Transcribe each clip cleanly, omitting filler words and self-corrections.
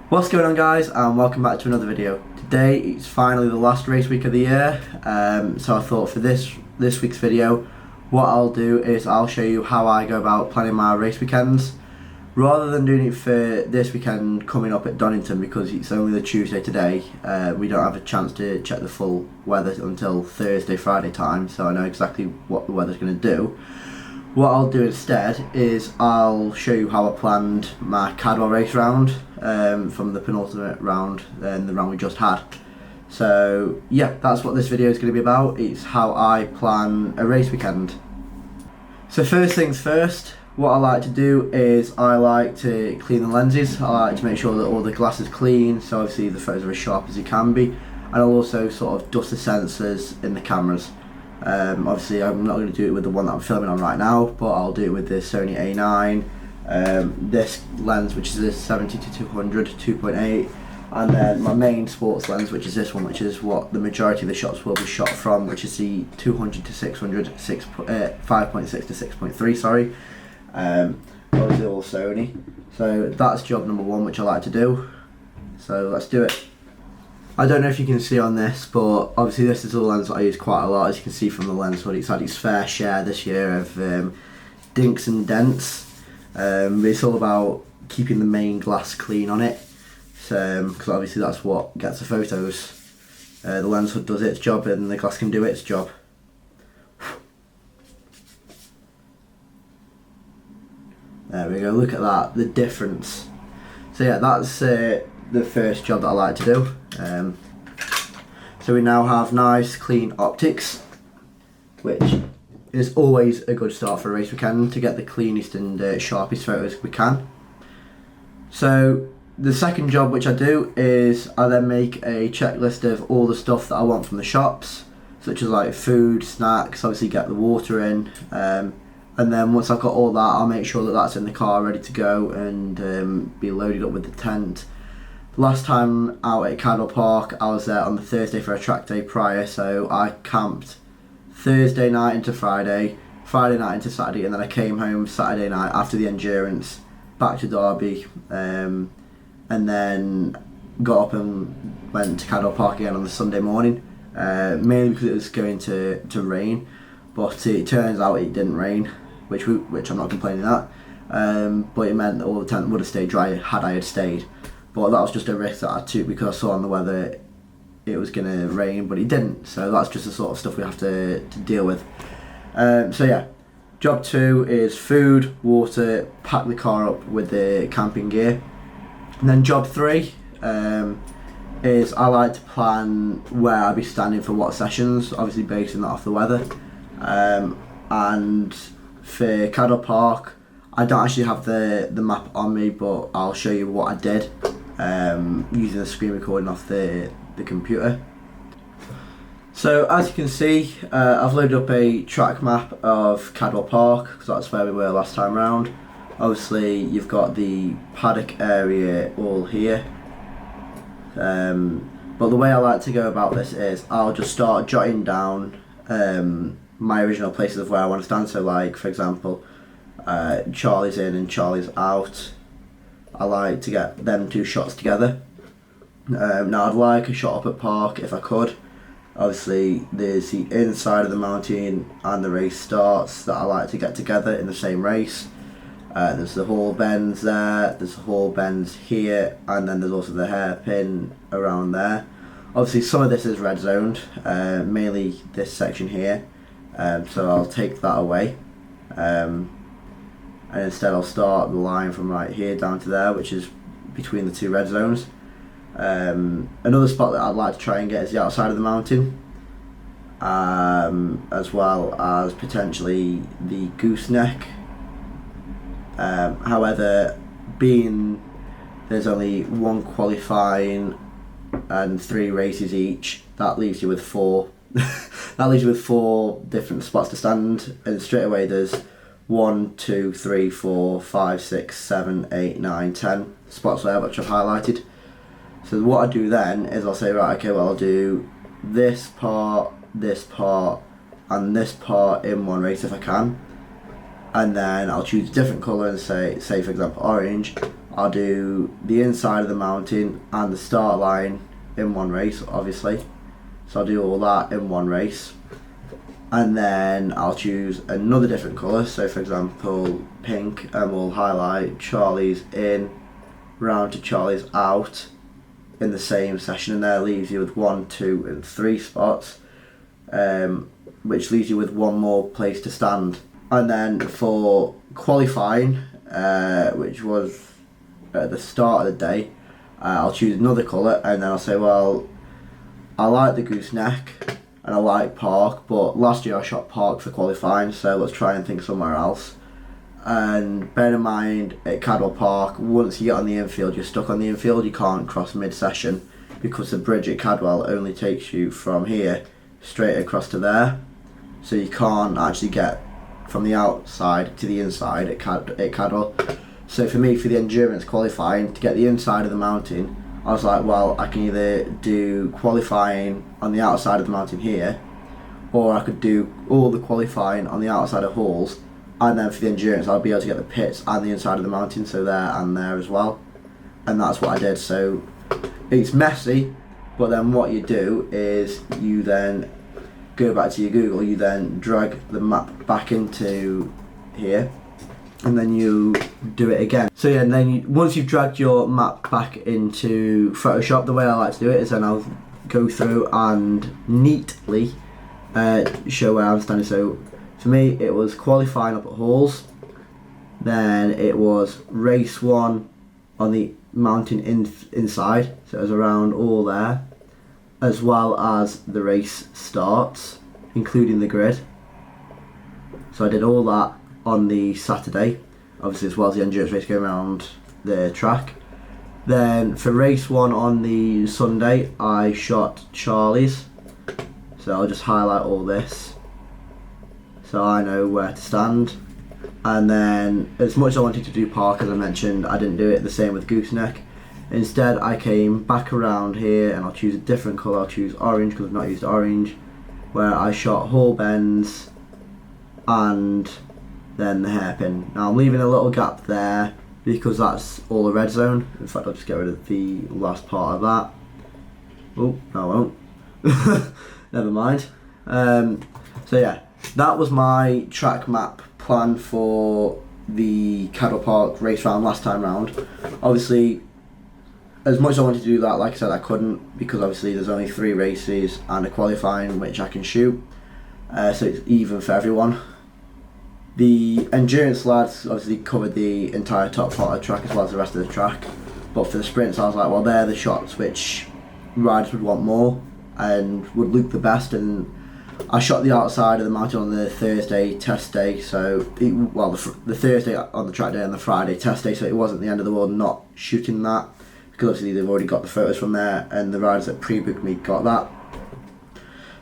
What's going on, guys, and welcome back to another video. Today it's finally the last race week of the year, so I thought for this week's video what I'll do is I'll show you how I go about planning my race weekends, rather than doing it for this weekend coming up at Donington, because it's only the Tuesday today. We don't have a chance to check the full weather until Thursday, Friday time, so I know exactly what the weather's going to do. What I'll do instead is I'll show you how I planned my Cadwell race round from the penultimate round and the round we just had. So yeah, that's what this video is going to be about. It's how I plan a race weekend. So first things first, what I like to do is I like to clean the lenses. I like to make sure that all the glass is clean, so obviously the photos are as sharp as they can be, and I'll also sort of dust the sensors in the cameras. Obviously I'm not going to do it with the one that I'm filming on right now, but I'll do it with the Sony A9, this lens which is a 70-200 2.8, and then my main sports lens, which is this one, which is what the majority of the shots will be shot from, which is the 200-600 5.6 to 6.3, sorry. Obviously all Sony. So that's job number one, which I like to do. So let's do it. I don't know if you can see on this, but obviously this is a lens that I use quite a lot. As you can see from the lens hood, it's had its fair share this year of dinks and dents. It's all about keeping the main glass clean on it, because obviously that's what gets the photos. The lens hood does its job and the glass can do its job. There we go, look at that, the difference. So yeah, that's the first job that I like to do. So we now have nice clean optics, which is always a good start for a race weekend, to get the cleanest and sharpest photos we can. So the second job which I do is I then make a checklist of all the stuff that I want from the shops, such as like food, snacks, obviously get the water in, and then once I've got all that, I'll make sure that that's in the car ready to go and be loaded up with the tent. Last time out at Cadwell Park, I was there on the Thursday for a track day prior, so I camped Thursday night into Friday, Friday night into Saturday, and then I came home Saturday night after the endurance, back to Derby, and then got up and went to Cadwell Park again on the Sunday morning, mainly because it was going to rain, but it turns out it didn't rain, which I'm not complaining at, but it meant that all the tent would have stayed dry had I had stayed. But that was just a risk that I took because I saw on the weather it was going to rain, but it didn't. So that's just the sort of stuff we have to deal with. So yeah, job two is food, water, pack the car up with the camping gear. And then job three is I like to plan where I'll be standing for what sessions, obviously basing that off the weather. And for Cadwell Park, I don't actually have the map on me, but I'll show you what I did using the screen recording off the computer. So as you can see, I've loaded up a track map of Cadwell Park, because that's where we were last time round. Obviously you've got the paddock area all here, but the way I like to go about this is I'll just start jotting down my original places of where I want to stand. So like, for example, Charlie's in and Charlie's out. I like to get them two shots together. Now I'd like a shot up at Park if I could. Obviously there's the inside of the mountain and the race starts that I like to get together in the same race. There's the Hall bends there, there's the Hall bends here, and then there's also the hairpin around there. Obviously some of this is red zoned, mainly this section here, so I'll take that away. And instead I'll start the line from right here down to there, which is between the two red zones. Another spot that I'd like to try and get is the outside of the mountain, as well as potentially the gooseneck. However, being there's only one qualifying and 3 races each, that leaves you with 4 that leaves you with 4 different spots to stand, and straight away there's 1, 2, 3, 4, 5, 6, 7, 8, 9, 10 spots there which I've highlighted. So what I do then is I'll say, right, okay, well I'll do this part, and this part in one race if I can, and then I'll choose a different colour and say for example orange. I'll do the inside of the mountain and the start line in one race, obviously. So I'll do all that in one race. And then I'll choose another different colour, so for example pink, and we'll highlight Charlie's in, round to Charlie's out in the same session, and there leaves you with 1, 2 and 3 spots, which leaves you with one more place to stand. And then for qualifying, which was at the start of the day, I'll choose another colour, and then I'll say, well, I like the gooseneck and I like park, but last year I shot park for qualifying, so let's try and think somewhere else. And bear in mind, at Cadwell Park, once you get on the infield, you're stuck on the infield. You can't cross mid-session because the bridge at Cadwell only takes you from here straight across to there, so you can't actually get from the outside to the inside at Cadwell. So for me, for the endurance qualifying, to get the inside of the mountain, I was like, well, I can either do qualifying on the outside of the mountain here, or I could do all the qualifying on the outside of Halls, and then for the endurance I'll be able to get the pits and the inside of the mountain, so there and there as well. And that's what I did. So it's messy, but then what you do is you then go back to your Google, you then drag the map back into here, and then you do it again. So yeah, and then once you've dragged your map back into Photoshop, the way I like to do it is then I'll go through and neatly show where I'm standing. So for me, it was qualifying up at Halls, then it was race 1 on the mountain inside, so it was around all there, as well as the race starts, including the grid. So I did all that on the Saturday, obviously, as well as the endurance race going around the track. Then for race 1 on the Sunday, I shot Charlie's, so I'll just highlight all this so I know where to stand. And then, as much as I wanted to do park, as I mentioned, I didn't do it the same with gooseneck. Instead, I came back around here, and I'll choose a different colour. I'll choose orange because I've not used orange, where I shot Hall bends and then the hairpin. Now I'm leaving a little gap there because that's all a red zone. In fact, I'll just get rid of the last part of that. Oh, no I won't. Never mind. So yeah, that was my track map plan for the Cadwell Park race round last time round. Obviously, as much as I wanted to do that, like I said, I couldn't, because obviously there's only 3 races and a qualifying which I can shoot, so it's even for everyone. The endurance lads obviously covered the entire top part of the track as well as the rest of the track, but for the sprints I was like, well, they're the shots which riders would want more and would look the best. And I shot the outside of the mountain on the Thursday test day, so the Thursday on the track day and the Friday test day, so it wasn't the end of the world not shooting that, because obviously they've already got the photos from there and the riders that pre-booked me got that.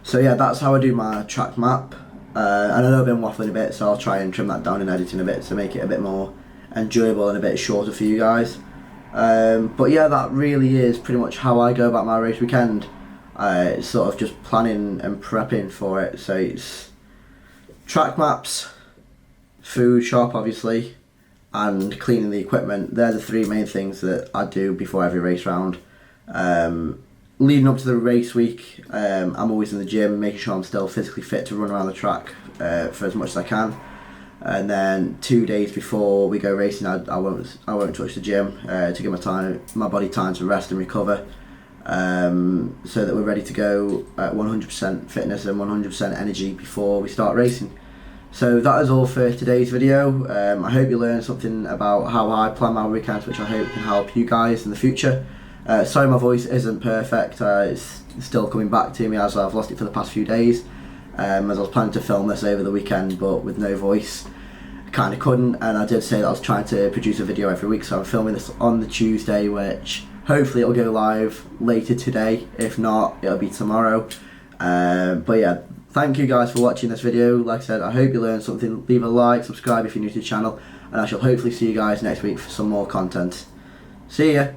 So yeah, that's how I do my track map. And I know I've been waffling a bit, so I'll try and trim that down in editing a bit to make it a bit more enjoyable and a bit shorter for you guys. But yeah, that really is pretty much how I go about my race weekend. It's sort of just planning and prepping for it. So it's track maps, food shop obviously, and cleaning the equipment. They're the 3 main things that I do before every race round. Leading up to the race week, I'm always in the gym, making sure I'm still physically fit to run around the track for as much as I can. And then 2 days before we go racing, I won't touch the gym to give my body time to rest and recover, so that we're ready to go at 100% fitness and 100% energy before we start racing. So that is all for today's video. I hope you learned something about how I plan my weekends, which I hope can help you guys in the future. Sorry my voice isn't perfect, it's still coming back to me as I've lost it for the past few days, as I was planning to film this over the weekend but with no voice. I kind of couldn't, and I did say that I was trying to produce a video every week, so I'm filming this on the Tuesday, which hopefully it'll go live later today. If not, it'll be tomorrow. But yeah, thank you guys for watching this video. Like I said, I hope you learned something. Leave a like, subscribe if you're new to the channel, and I shall hopefully see you guys next week for some more content. See ya!